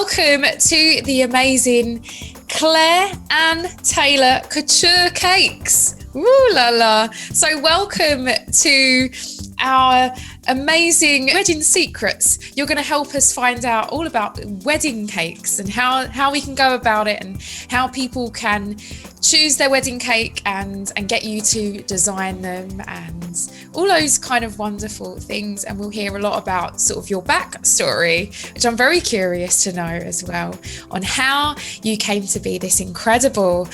welcome to the amazing Clare Anne Taylor Couture Cakes. Ooh la la. So welcome to our amazing wedding secrets. You're going to help us find out all about wedding cakes and how we can go about it and how people can choose their wedding cake and get you to design them and all those kind of wonderful things. And we'll hear a lot about sort of your backstory, which I'm very curious to know as well, on how you came to be this incredible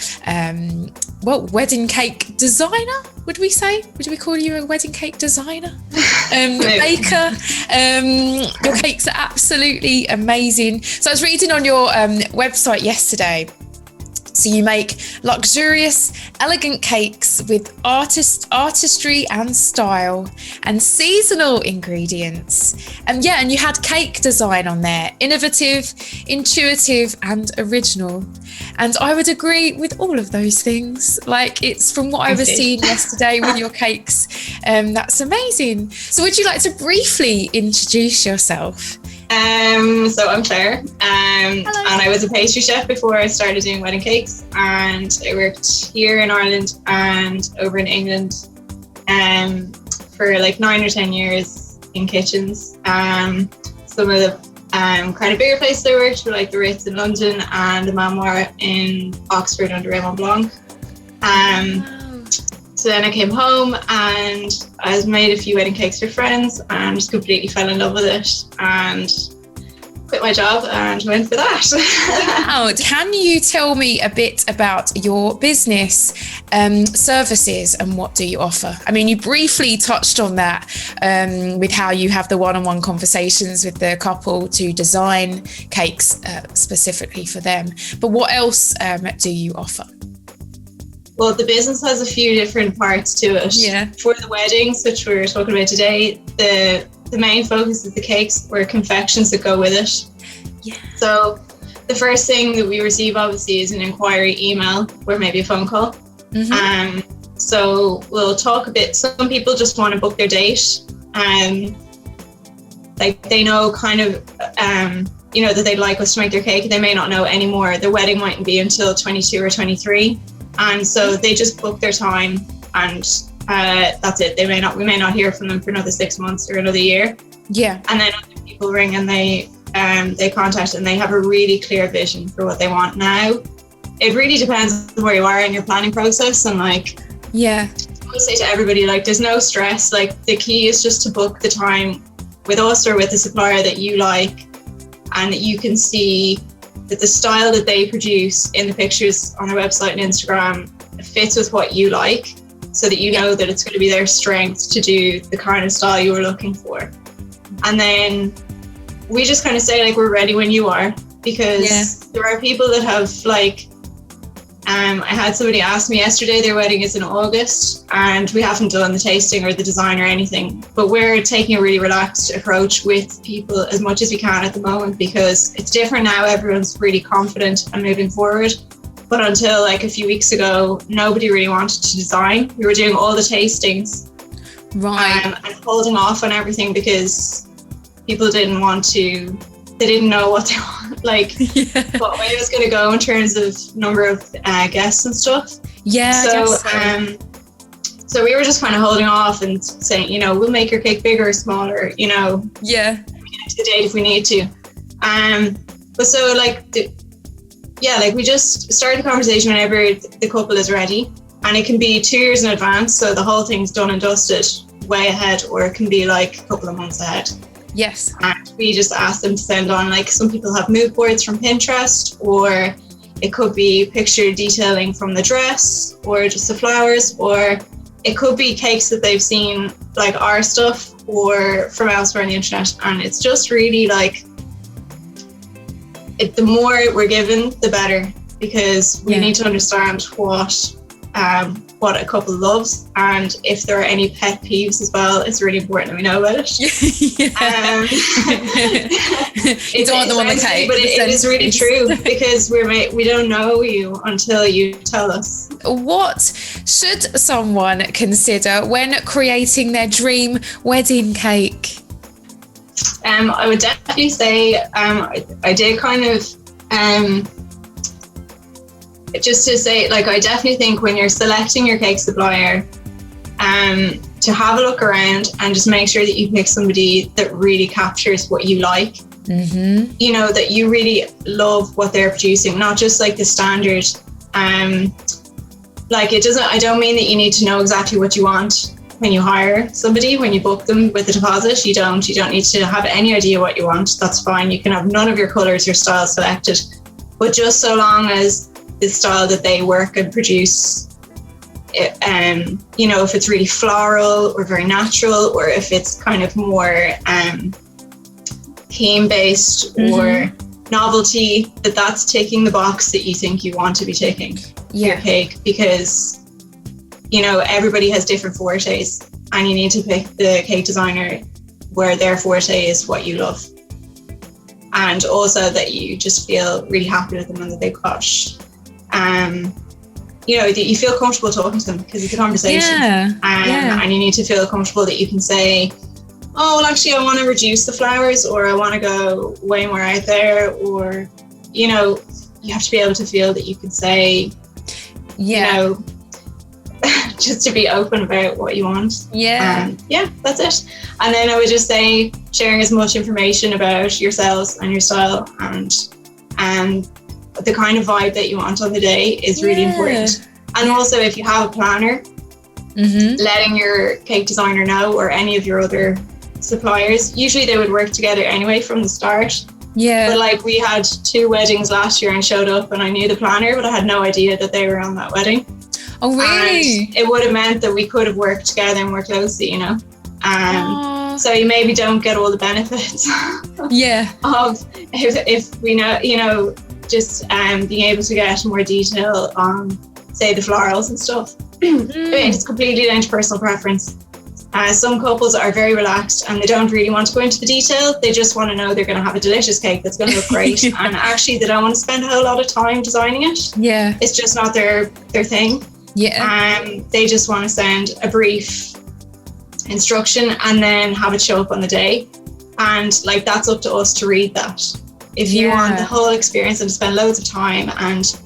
wedding cake designer, would we say? Would we call you a wedding cake designer? Baker. Your cakes are absolutely amazing. So I was reading on your website yesterday. So you make luxurious, elegant cakes with artistry and style and seasonal ingredients. And you had cake design on there, innovative, intuitive and original. And I would agree with all of those things. Like, it's from what I was seeing yesterday with your cakes. That's amazing. So would you like to briefly introduce yourself? So I'm Clare, and I was a pastry chef before I started doing wedding cakes, and I worked here in Ireland and over in England for like 9 or 10 years in kitchens. Some of the kind of bigger places I worked were like the Ritz in London and the Manoir in Oxford under Raymond Blanc. So then I came home and I made a few wedding cakes for friends and just completely fell in love with it and quit my job and went for that. Wow. Can you tell me a bit about your business services and what do you offer? I mean, you briefly touched on that with how you have the one-on-one conversations with the couple to design cakes specifically for them. But what else do you offer? Well, the business has a few different parts to it. Yeah. For the weddings, which we're talking about today, the main focus is the cakes or confections that go with it. Yeah. So the first thing that we receive obviously is an inquiry email or maybe a phone call. Mm-hmm. So we'll talk a bit. Some people just want to book their date. Like they know kind of, that they'd like us to make their cake. They may not know anymore. Their wedding mightn't be until 22 or 23. And so they just book their time and that's it. We may not hear from them for another 6 months or another year. Yeah. And then other people ring and they contact and they have a really clear vision for what they want now. It really depends on where you are in your planning process and yeah. I always say to everybody, there's no stress. The key is just to book the time with us or with the supplier that you like and that you can see that the style that they produce in the pictures on their website and Instagram fits with what you like, so that you know that it's going to be their strength to do the kind of style you were looking for. And then we just kind of say we're ready when you are, because there are people that have I had somebody ask me yesterday, their wedding is in August and we haven't done the tasting or the design or anything, but we're taking a really relaxed approach with people as much as we can at the moment, because it's different now. Everyone's really confident and moving forward. But until a few weeks ago, nobody really wanted to design. We were doing all the tastings, right, and holding off on everything because people didn't want to. They didn't know what they want, what way it was going to go in terms of number of guests and stuff. Yeah. So we were just kind of holding off and saying, we'll make your cake bigger or smaller, Yeah. to the date if we need to. But so we just start the conversation whenever the couple is ready, and it can be 2 years in advance, so the whole thing's done and dusted way ahead, or it can be a couple of months ahead. Yes. And we just ask them to send on, some people have mood boards from Pinterest, or it could be picture detailing from the dress, or just the flowers, or it could be cakes that they've seen, our stuff, or from elsewhere on the internet. And it's just really the more we're given, the better, because we need to understand what a couple loves, and if there are any pet peeves as well, it's really important that we know about it. You don't want them on the cake, but it is really true, because we don't know you until you tell us. What should someone consider when creating their dream wedding cake? I would definitely say I did kind of just to say, like, I definitely think when you're selecting your cake supplier, to have a look around and just make sure that you pick somebody that really captures what you like. Mm-hmm. You know, that you really love what they're producing, not just like the standard. Like, it doesn't, I don't mean that you need to know exactly what you want when you hire somebody, when you book them with a deposit. You don't need to have any idea what you want. That's fine. You can have none of your colors, your style selected, but just so long as the style that they work and produce, you know, if it's really floral or very natural, or if it's kind of more theme based or novelty, that's ticking the box that you think you want to be ticking your cake, because, you know, everybody has different fortes, and you need to pick the cake designer where their forte is what you love, and also that you just feel really happy with them and that they've got you know, that you feel comfortable talking to them, because it's a conversation. And you need to feel comfortable that you can say, oh, well, actually, I want to reduce the flowers, or I want to go way more out there, or, you know, you have to be able to feel that you can say, you know, just to be open about what you want. Yeah, that's it. And then I would just say sharing as much information about yourselves and your style and the kind of vibe that you want on the day is really important. And also, if you have a planner, letting your cake designer know, or any of your other suppliers, usually they would work together anyway from the start. But like, we had 2 weddings last year and showed up, and I knew the planner, but I had no idea that they were on that wedding. Oh, really? And it would have meant that we could have worked together and more closely, you know. So you maybe don't get all the benefits of if we know, you know, just being able to get more detail on, say, the florals and stuff. It's completely down to personal preference. Some couples are very relaxed and they don't really want to go into the detail. They just want to know they're going to have a delicious cake that's going to look great. And actually, they don't want to spend a whole lot of time designing it. It's just not their thing. They just want to send a brief instruction and then have it show up on the day. And like, that's up to us to read that. If you want the whole experience and spend loads of time and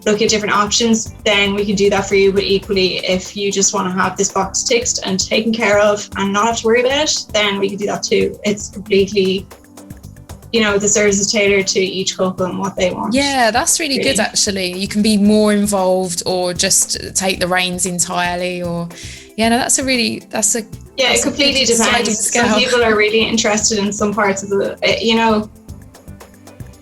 look at different options, then we can do that for you. But equally, if you just want to have this box ticked and taken care of and not have to worry about it, then we can do that too. It's completely, you know, the service is tailored to each couple and what they want. That's really good, actually. You can be more involved, or just take the reins entirely, or that's a it completely depends. Some people are really interested in some parts of the, you know,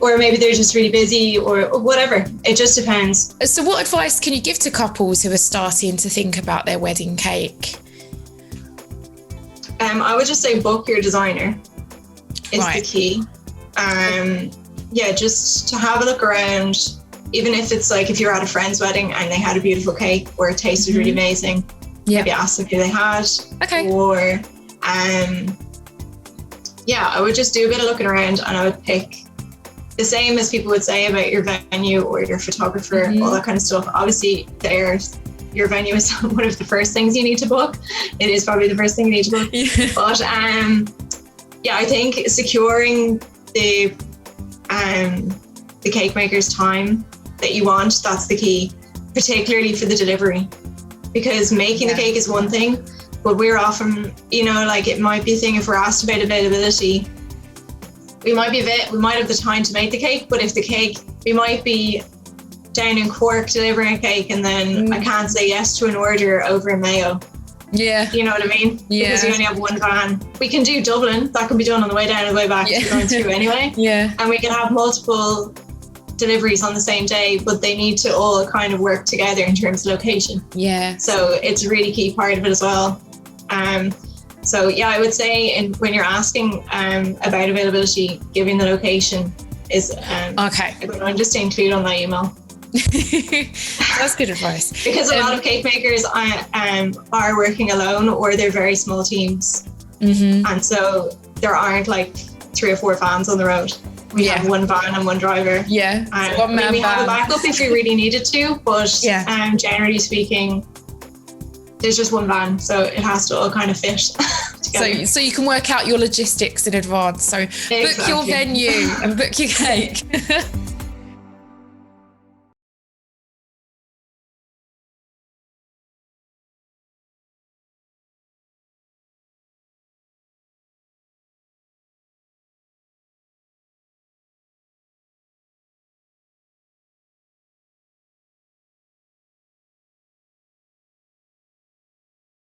or maybe they're just really busy, or whatever. It just depends. So what advice can you give to couples who are starting to think about their wedding cake? I would just say book your designer is the key. Just to have a look around, even if it's like, if you're at a friend's wedding and they had a beautiful cake or it tasted really amazing, maybe ask them who they had. Or I would just do a bit of looking around, and I would pick the same as people would say about your venue or your photographer, all that kind of stuff. Obviously, your venue is one of the first things you need to book. It is probably the first thing you need to book. But I think securing the cake maker's time that you want, that's the key, particularly for the delivery. Because making the cake is one thing, but we're often, you know, like, it might be a thing if we're asked about availability. We might have the time to make the cake, but if the cake, we might be down in Cork delivering a cake, and then I can't say yes to an order over in Mayo. You know what I mean? Because we only have one van. We can do Dublin, that can be done on the way down and the way back, going through anyway. And we can have multiple deliveries on the same day, but they need to all kind of work together in terms of location. So it's a really key part of it as well. I would say, when you're asking about availability, giving the location is a good one just to include on that email. That's good advice. Because a lot of cake makers are working alone, or they're very small teams. And so there aren't like 3 or 4 vans on the road. We have one van and one driver. We have a backup if we really needed to, but generally speaking, there's just one van, so it has to all kind of fit. together. So you can work out your logistics in advance. So book your venue and book your cake.